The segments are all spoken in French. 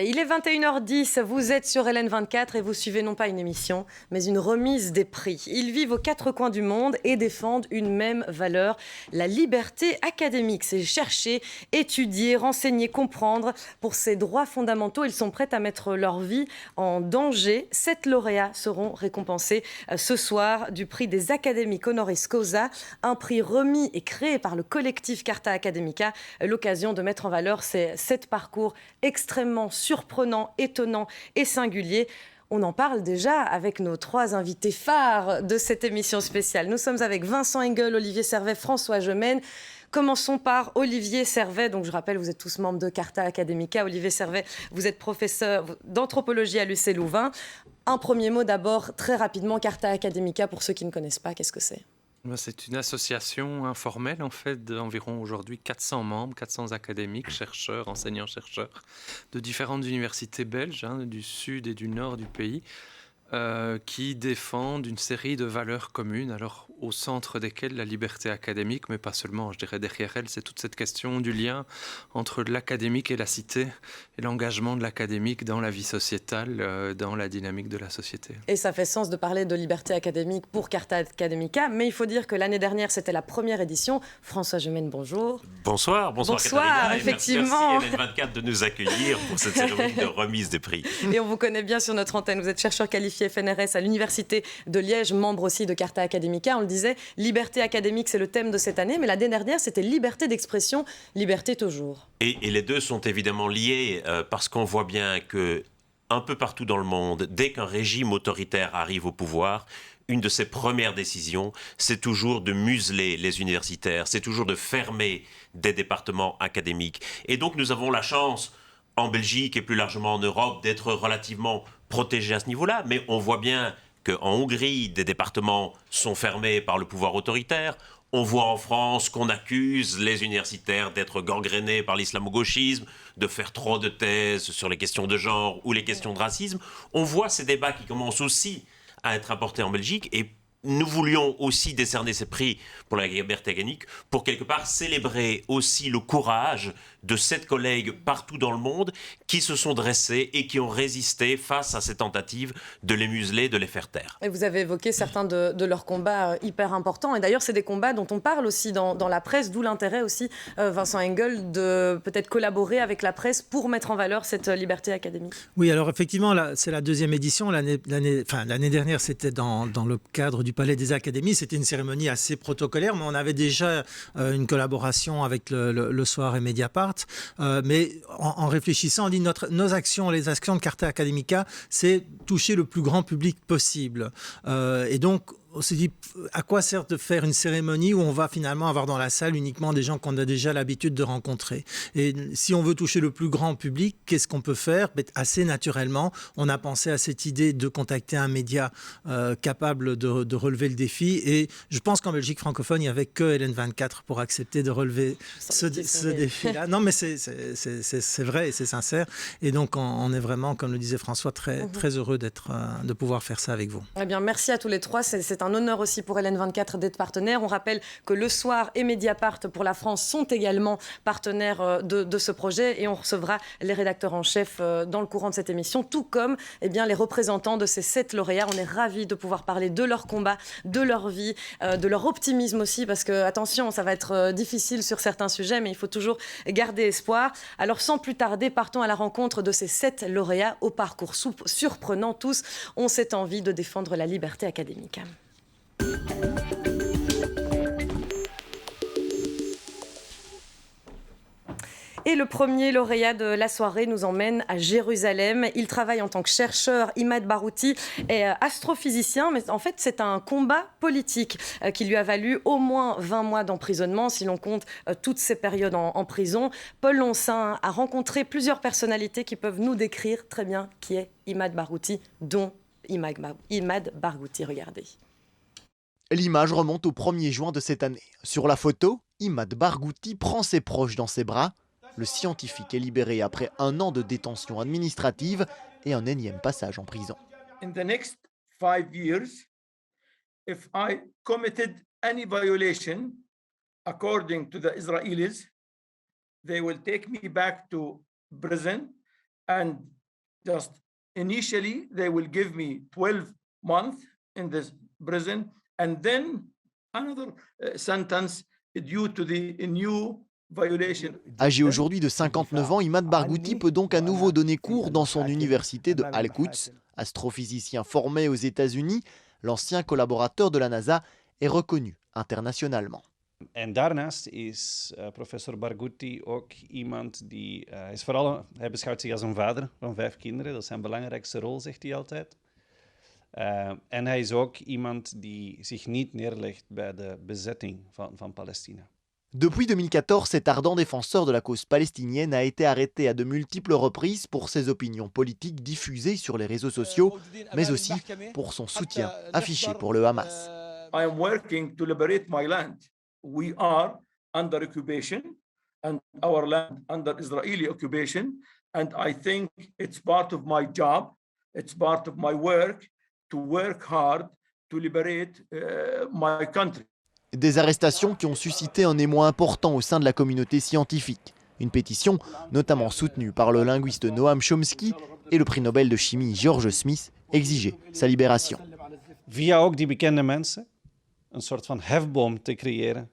Il est 21h10, vous êtes sur LN24 et vous suivez non pas une émission, mais une remise des prix. Ils vivent aux quatre coins du monde et défendent une même valeur, la liberté académique. C'est chercher, étudier, renseigner, comprendre. Pour ces droits fondamentaux, ils sont prêts à mettre leur vie en danger. 7 lauréats seront récompensés ce soir du prix des académiques honoris causa, un prix remis et créé par le collectif Carta Academica, l'occasion de mettre en valeur ces 7 parcours extrêmement surprenants, étonnants et singuliers. On en parle déjà avec nos 3 invités phares de cette émission spéciale. Nous sommes avec Vincent Engel, Olivier Servet, François Gemène. Commençons par Olivier Servet. Donc, je rappelle, vous êtes tous membres de Carta Academica. Olivier Servet, vous êtes professeur d'anthropologie à l'UC Louvain. Un premier mot d'abord, très rapidement, Carta Academica, pour ceux qui ne connaissent pas, qu'est-ce que c'est ? C'est une association informelle, en fait, d'environ aujourd'hui 400 membres, 400 académiques, chercheurs, enseignants-chercheurs de différentes universités belges, du sud et du nord du pays, qui défendent une série de valeurs communes, alors au centre desquelles la liberté académique, mais pas seulement, je dirais derrière elle, c'est toute cette question du lien entre l'académique et la cité, et l'engagement de l'académique dans la vie sociétale, dans la dynamique de la société. Et ça fait sens de parler de liberté académique pour Carta Academica, mais il faut dire que l'année dernière, c'était la première édition. François Gemène, bonjour. Bonsoir Bonsoir, effectivement. Merci LN24 de nous accueillir pour cette cérémonie de remise des prix. Et on vous connaît bien sur notre antenne. Vous êtes chercheur qualifié FNRS à l'Université de Liège, membre aussi de Carta Academica. On le disait, liberté académique, c'est le thème de cette année, mais l'année dernière, c'était liberté d'expression, liberté toujours. Et les deux sont évidemment liés parce qu'on voit bien que un peu partout dans le monde, dès qu'un régime autoritaire arrive au pouvoir, une de ses premières décisions, c'est toujours de museler les universitaires, c'est toujours de fermer des départements académiques. Et donc nous avons la chance, en Belgique et plus largement en Europe, d'être relativement protégés à ce niveau-là, mais on voit bien qu'en Hongrie, des départements sont fermés par le pouvoir autoritaire. On voit en France qu'on accuse les universitaires d'être gangrénés par l'islamo-gauchisme, de faire trop de thèses sur les questions de genre ou les questions de racisme. On voit ces débats qui commencent aussi à être importés en Belgique et nous voulions aussi décerner ces prix pour la liberté académique pour quelque part célébrer aussi le courage de 7 collègues partout dans le monde qui se sont dressés et qui ont résisté face à ces tentatives de les museler, de les faire taire. Et vous avez évoqué certains de leurs combats hyper importants. Et d'ailleurs, c'est des combats dont on parle aussi dans la presse, d'où l'intérêt aussi, Vincent Engel, de peut-être collaborer avec la presse pour mettre en valeur cette liberté académique. Oui, alors effectivement, là, c'est la 2e édition. L'année dernière, c'était dans le cadre du Palais des Académies. C'était une cérémonie assez protocolaire, mais on avait déjà une collaboration avec le Soir et Mediapart. Mais en réfléchissant, on dit nos actions, les actions de Carta Academica, c'est toucher le plus grand public possible. Et donc, on s'est dit, à quoi sert de faire une cérémonie où on va finalement avoir dans la salle uniquement des gens qu'on a déjà l'habitude de rencontrer. Et si on veut toucher le plus grand public, qu'est-ce qu'on peut faire ? Assez naturellement, on a pensé à cette idée de contacter un média capable de relever le défi. Et je pense qu'en Belgique francophone, il n'y avait que LN24 pour accepter de relever ce défi-là. Non, mais c'est vrai et c'est sincère. Et donc, on est vraiment, comme le disait François, très heureux de pouvoir faire ça avec vous. Eh bien, merci à tous les 3. C'est un honneur aussi pour LN24 d'être partenaire. On rappelle que Le Soir et Mediapart pour la France sont également partenaires de ce projet et on recevra les rédacteurs en chef dans le courant de cette émission, tout comme les représentants de ces 7 lauréats. On est ravis de pouvoir parler de leur combat, de leur vie, de leur optimisme aussi, parce que, attention, ça va être difficile sur certains sujets, mais il faut toujours garder espoir. Alors, sans plus tarder, partons à la rencontre de ces 7 lauréats au parcours surprenant. Tous ont cette envie de défendre la liberté académique. Et le premier lauréat de la soirée nous emmène à Jérusalem. Il travaille en tant que chercheur. Imad Barouti est astrophysicien, mais en fait, c'est un combat politique qui lui a valu au moins 20 mois d'emprisonnement, si l'on compte toutes ces périodes en prison. Paul Loncin a rencontré plusieurs personnalités qui peuvent nous décrire très bien qui est Imad Barouti, dont Imad Barouti. Regardez. L'image remonte au 1er juin de cette année. Sur la photo, Imad Barghouti prend ses proches dans ses bras. Le scientifique est libéré après 1 an de détention administrative et un énième passage en prison. In the next 5 years, if I committed any violation, according to the Israelis, they will take me back to prison and just initially they will give me 12 months in this prison, and then another sentence due to the new violation. Âgé aujourd'hui de 59 ans, Imad Barghouti peut donc à nouveau donner cours dans son université de Al-Quds. Astrophysicien formé aux États-Unis, l'ancien collaborateur de la NASA est reconnu internationalement. En daarnaast is professor Barghouti ook iemand die is vooral, hij beschouwt zich als een vader van 5 kinderen. Dat is zijn belangrijkste rol, zegt hij altijd. En hij is ook iemand die zich niet neerlegt bij de bezetting van Palestina. Depuis 2014, cet ardent défenseur de la cause palestinienne a été arrêté à de multiples reprises pour ses opinions politiques diffusées sur les réseaux sociaux, mais aussi pour son soutien affiché pour le Hamas. I am working to liberate my land. We are under occupation, and our land under Israeli occupation, and I think it's part of my job, it's part of my work to work hard to liberate my country. Des arrestations qui ont suscité un émoi important au sein de la communauté scientifique. Une pétition notamment soutenue par le linguiste Noam Chomsky et le prix Nobel de chimie George Smith exigeait sa libération. Via ook die bekende mensen een soort van hefboom te creëren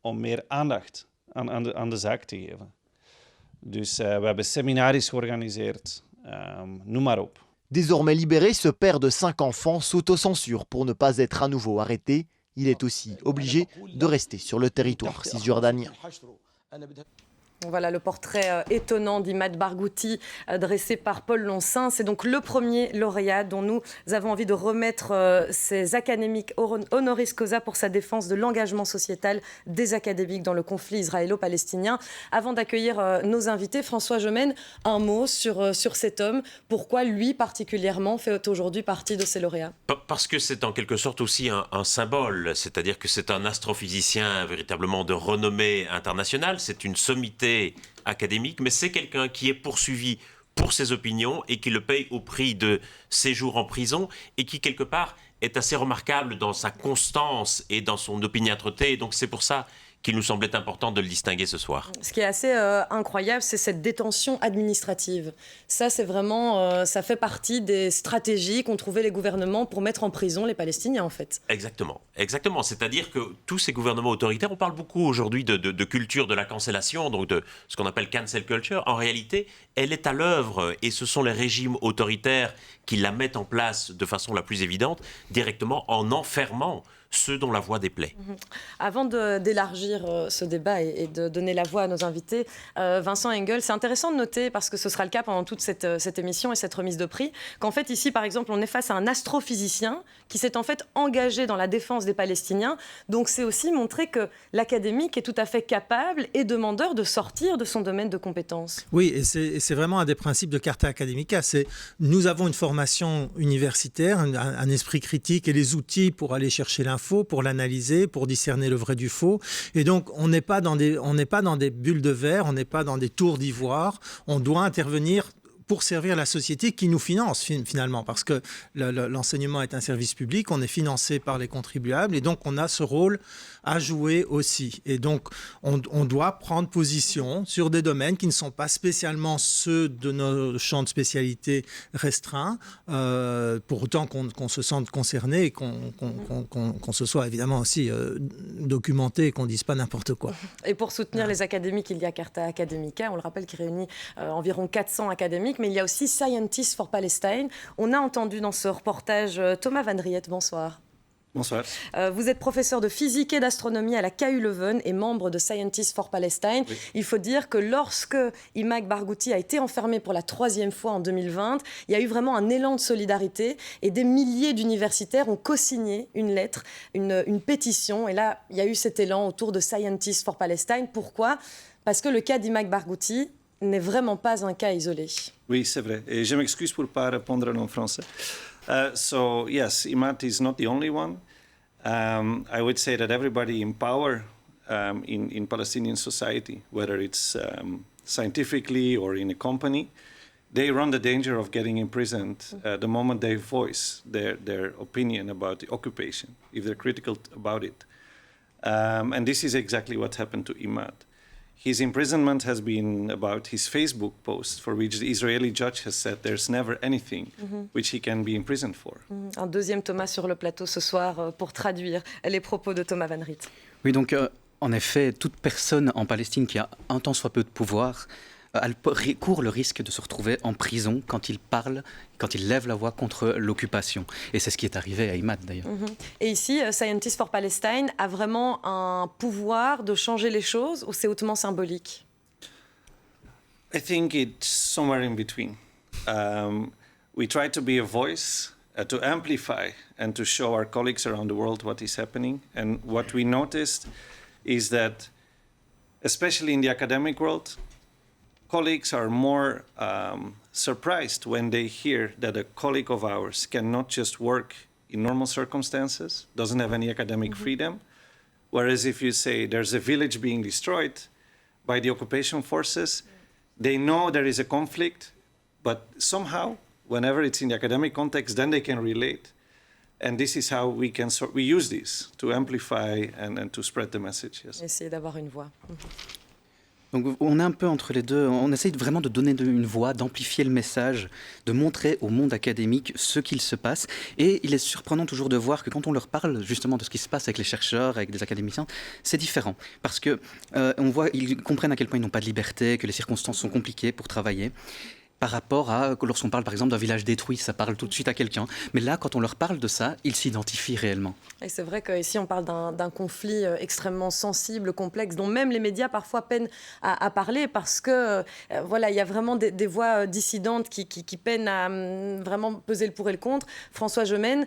om meer aandacht aan de zaak te geven. Dus we hebben seminaries georganiseerd, noem maar op. Désormais libéré, ce père de 5 enfants s'autocensure pour ne pas être à nouveau arrêté. Il est aussi obligé de rester sur le territoire cisjordanien. Voilà le portrait étonnant d'Imad Barghouti dressé par Paul Loncin. C'est donc le premier lauréat dont nous avons envie de remettre ces académiques honoris causa pour sa défense de l'engagement sociétal des académiques dans le conflit israélo-palestinien. Avant d'accueillir nos invités, François Gemène, un mot sur cet homme. Pourquoi lui particulièrement fait aujourd'hui partie de ces lauréats ? Parce que c'est en quelque sorte aussi un symbole, c'est-à-dire que c'est un astrophysicien véritablement de renommée internationale, c'est une sommité académique, mais c'est quelqu'un qui est poursuivi pour ses opinions et qui le paye au prix de séjours en prison et qui quelque part est assez remarquable dans sa constance et dans son opiniâtreté. Donc c'est pour ça qu'il nous semblait important de le distinguer ce soir. Ce qui est assez incroyable, c'est cette détention administrative. Ça, c'est vraiment, ça fait partie des stratégies qu'ont trouvées les gouvernements pour mettre en prison les Palestiniens, en fait. Exactement. C'est-à-dire que tous ces gouvernements autoritaires, on parle beaucoup aujourd'hui de culture de la cancellation, donc de ce qu'on appelle cancel culture. En réalité, elle est à l'œuvre et ce sont les régimes autoritaires qui la mettent en place de façon la plus évidente, directement en enfermant ceux dont la voix déplaît. Avant d'élargir ce débat et de donner la voix à nos invités, Vincent Engel, c'est intéressant de noter, parce que ce sera le cas pendant toute cette émission et cette remise de prix, qu'en fait ici, par exemple, on est face à un astrophysicien qui s'est en fait engagé dans la défense des Palestiniens. Donc c'est aussi montrer que l'académique est tout à fait capable et demandeur de sortir de son domaine de compétences. Oui, et c'est vraiment un des principes de Carta Academica. Nous avons une formation universitaire, un esprit critique et les outils pour aller chercher l'info, pour l'analyser, pour discerner le vrai du faux. Et donc, on n'est pas dans des bulles de verre, on n'est pas dans des tours d'ivoire. On doit intervenir pour servir la société qui nous finance finalement, parce que l'enseignement est un service public, on est financé par les contribuables et donc on a ce rôle à jouer aussi. Et donc on doit prendre position sur des domaines qui ne sont pas spécialement ceux de nos champs de spécialité restreints, pour autant qu'on se sente concerné et qu'on se soit évidemment aussi documenté et qu'on ne dise pas n'importe quoi. Et pour soutenir les académiques, il y a Carta Academica, on le rappelle, qui réunit environ 400 académiques, mais il y a aussi Scientists for Palestine. On a entendu dans ce reportage Thomas Van Riet, bonsoir. Bonsoir. Vous êtes professeur de physique et d'astronomie à la KU Leuven et membre de Scientists for Palestine. Oui. Il faut dire que lorsque Imad Barghouti a été enfermé pour la 3e fois en 2020, il y a eu vraiment un élan de solidarité et des milliers d'universitaires ont co-signé une lettre, une pétition. Et là, il y a eu cet élan autour de Scientists for Palestine. Pourquoi ? Parce que le cas d'Imad Barghouti n'est vraiment pas un cas isolé. Oui, c'est vrai. Et je m'excuse pour ne pas répondre en français. So, yes, Imad is not the only one. I would say that everybody in power in Palestinian society, whether it's scientifically or in a company, they run the danger of getting imprisoned the moment they voice their opinion about the occupation, if they're critical about it. And this is exactly what happened to Imad. His imprisonment has been about his Facebook post, for which the Israeli judge has said there's never anything which he can be imprisoned for. Un deuxième Thomas sur le plateau ce soir pour traduire les propos de Thomas Van Riet. Oui, donc en effet, toute personne en Palestine qui a un tant soit peu de pouvoir court le risque de se retrouver en prison quand il parle, quand il lève la voix contre l'occupation. Et c'est ce qui est arrivé à Imad d'ailleurs. Et ici, Scientists for Palestine a vraiment un pouvoir de changer les choses ou c'est hautement symbolique? I think it's somewhere in between. We try to be a voice, to amplify and to show our colleagues around the world what is happening. And what we noticed is that, especially in the academic world, colleagues are more surprised when they hear that a colleague of ours cannot just work in normal circumstances, doesn't have any academic freedom. Whereas if you say there's a village being destroyed by the occupation forces, they know there is a conflict, but somehow, whenever it's in the academic context, then they can relate. And this is how we use this to amplify and to spread the message. Yes. Essayer d'avoir une voix. Donc on est un peu entre les deux, on essaye vraiment de donner une voix, d'amplifier le message, de montrer au monde académique ce qu'il se passe. Et il est surprenant toujours de voir que quand on leur parle justement de ce qui se passe avec les chercheurs, avec des académiciens, c'est différent. Parce que on voit, ils comprennent à quel point ils n'ont pas de liberté, que les circonstances sont compliquées pour travailler. Par rapport à, lorsqu'on parle par exemple d'un village détruit, ça parle tout de suite à quelqu'un. Mais là, quand on leur parle de ça, ils s'identifient réellement. Et c'est vrai qu'ici, on parle d'un conflit extrêmement sensible, complexe, dont même les médias parfois peinent à parler parce que, voilà, il y a vraiment des voix dissidentes qui peinent à vraiment peser le pour et le contre. François Gemène,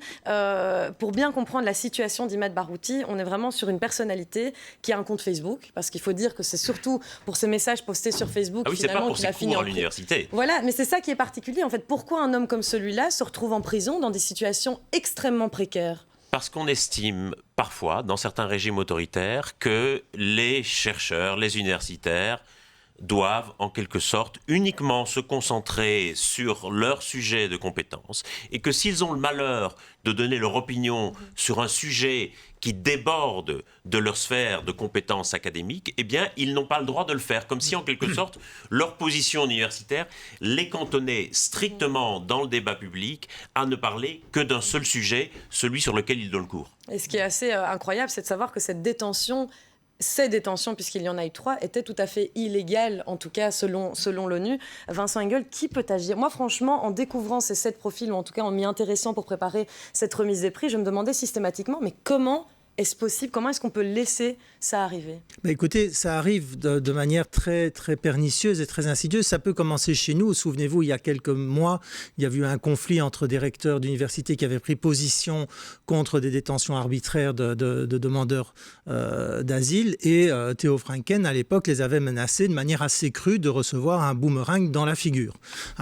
pour bien comprendre la situation d'Imad Barghouti, on est vraiment sur une personnalité qui a un compte Facebook, parce qu'il faut dire que c'est surtout pour ces messages postés sur Facebook finalement qu'il a fini en l'université. Voilà. Mais c'est ça qui est particulier. En fait, pourquoi un homme comme celui-là se retrouve en prison dans des situations extrêmement précaires? Parce qu'on estime parfois, dans certains régimes autoritaires, que les chercheurs, les universitaires, doivent en quelque sorte uniquement se concentrer sur leur sujet de compétence et que s'ils ont le malheur de donner leur opinion sur un sujet qui déborde de leur sphère de compétences académiques, eh bien, ils n'ont pas le droit de le faire. Comme si, en quelque sorte, leur position universitaire les cantonnait strictement dans le débat public à ne parler que d'un seul sujet, celui sur lequel ils donnent le cours. Et ce qui est assez incroyable, c'est de savoir que cette détention, ces détentions, puisqu'il y en a eu 3, étaient tout à fait illégales, en tout cas selon l'ONU. Vincent Engel, qui peut agir? Moi, franchement, en découvrant ces 7 profils, ou en tout cas en m'y intéressant pour préparer cette remise des prix, je me demandais systématiquement, mais comment est-ce possible? Comment est-ce qu'on peut laisser ça arriver? Écoutez, ça arrive de manière très, très pernicieuse et très insidieuse. Ça peut commencer chez nous. Souvenez-vous, il y a quelques mois, il y a eu un conflit entre des recteurs d'université qui avaient pris position contre des détentions arbitraires de demandeurs d'asile. Et Theo Franken, à l'époque, les avait menacés de manière assez crue de recevoir un boomerang dans la figure.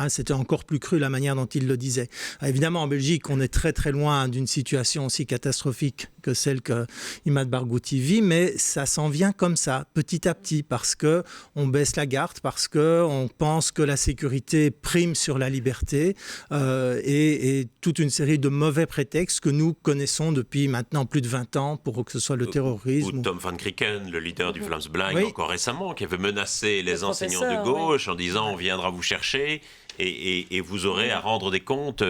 C'était encore plus cru la manière dont il le disait. Évidemment, en Belgique, on est très, très loin d'une situation aussi catastrophique que celle que Imad Barghouti vit, mais ça s'en vient comme ça, petit à petit, parce qu'on baisse la garde, parce qu'on pense que la sécurité prime sur la liberté et toute une série de mauvais prétextes que nous connaissons depuis maintenant plus de 20 ans, pour que ce soit le terrorisme. Ou Tom van Krieken, le leader du Vlaams Belang, encore récemment, qui avait menacé les enseignants de gauche en disant on viendra vous chercher et vous aurez à rendre des comptes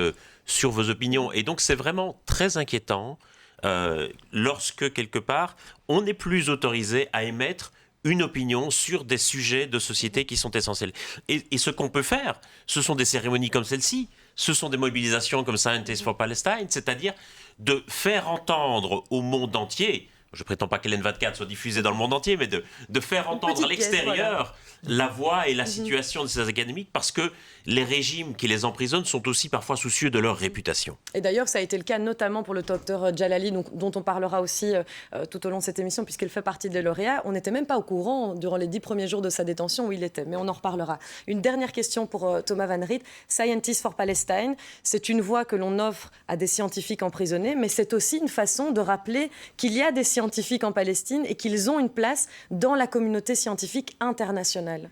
sur vos opinions. Et donc c'est vraiment très inquiétant lorsque, quelque part, on n'est plus autorisé à émettre une opinion sur des sujets de société qui sont essentiels. Et ce qu'on peut faire, ce sont des cérémonies comme celle-ci, ce sont des mobilisations comme Scientists for Palestine, c'est-à-dire de faire entendre au monde entier, je ne prétends pas qu'Hélène 24 soit diffusée dans le monde entier, mais de faire entendre à l'extérieur la voix et la situation de ces académiques, parce que les régimes qui les emprisonnent sont aussi parfois soucieux de leur réputation. Et d'ailleurs, ça a été le cas notamment pour le docteur Djalali, dont on parlera aussi tout au long de cette émission, puisqu'il fait partie des lauréats. On n'était même pas au courant durant les 10 premiers jours de sa détention où il était, mais on en reparlera. Une dernière question pour Thomas Van Riet. Scientists for Palestine, c'est une voix que l'on offre à des scientifiques emprisonnés, mais c'est aussi une façon de rappeler qu'il y a des scientifiques en Palestine et qu'ils ont une place dans la communauté scientifique internationale.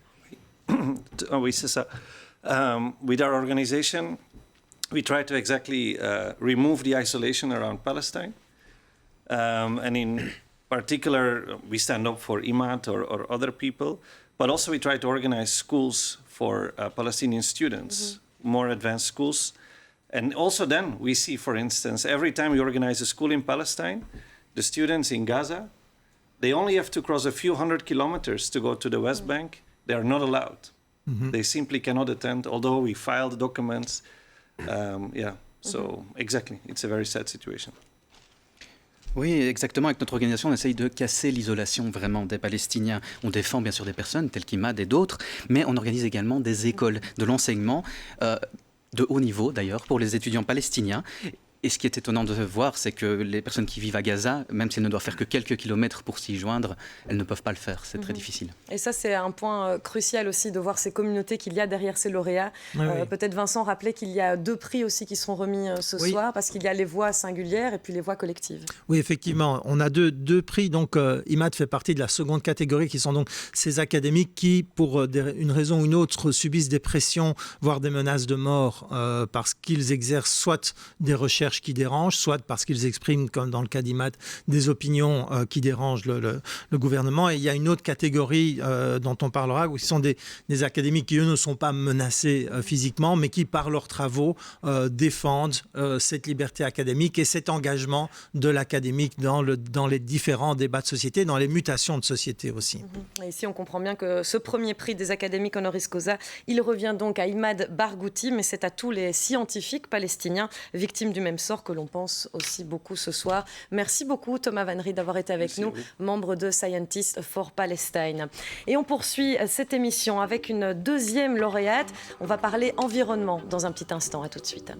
Oui, c'est ça. With our organization, we try to exactly remove the isolation around Palestine. And we stand up for Imad or other people, but also we try to organize schools for Palestinian students, more advanced schools. And also then we see, for instance, every time we organize a school in Palestine, the students in Gaza, they only have to cross a few hundred kilometers to go to the West Bank. They are not allowed. They simply cannot attend, although we filed documents. So exactly, it's a very sad situation. Oui, exactement. Avec notre organisation, on essaye de casser l'isolation vraiment des Palestiniens. On défend bien sûr des personnes telles qu'Imad et d'autres, mais on organise également des écoles de l'enseignement de haut niveau d'ailleurs pour les étudiants palestiniens. Et ce qui est étonnant de voir, c'est que les personnes qui vivent à Gaza, même si elles ne doivent faire que quelques kilomètres pour s'y joindre, elles ne peuvent pas le faire. C'est très difficile. Et ça, c'est un point crucial aussi de voir ces communautés qu'il y a derrière ces lauréats. Oui. Peut-être Vincent rappelait qu'il y a 2 prix aussi qui seront remis ce soir, parce qu'il y a les voix singulières et puis les voix collectives. Oui, effectivement. On a deux prix. Donc, Imad fait partie de la seconde catégorie, qui sont donc ces académiques qui, pour une raison ou une autre, subissent des pressions, voire des menaces de mort, parce qu'ils exercent soit des recherches qui dérangent, soit parce qu'ils expriment, comme dans le cas d'Imad, des opinions qui dérangent le gouvernement. Et il y a une autre catégorie dont on parlera, où ce sont des académiques qui, eux, ne sont pas menacés physiquement, mais qui, par leurs travaux, défendent cette liberté académique et cet engagement de l'académique dans les différents débats de société, dans les mutations de société aussi. Et ici, on comprend bien que ce premier prix des académiques honoris causa, il revient donc à Imad Barghouti, mais c'est à tous les scientifiques palestiniens victimes du même sort que l'on pense aussi beaucoup ce soir. Merci beaucoup Thomas Van Rie d'avoir été avec nous, membre de Scientists for Palestine. Et on poursuit cette émission avec une deuxième lauréate. On va parler environnement dans un petit instant. À tout de suite.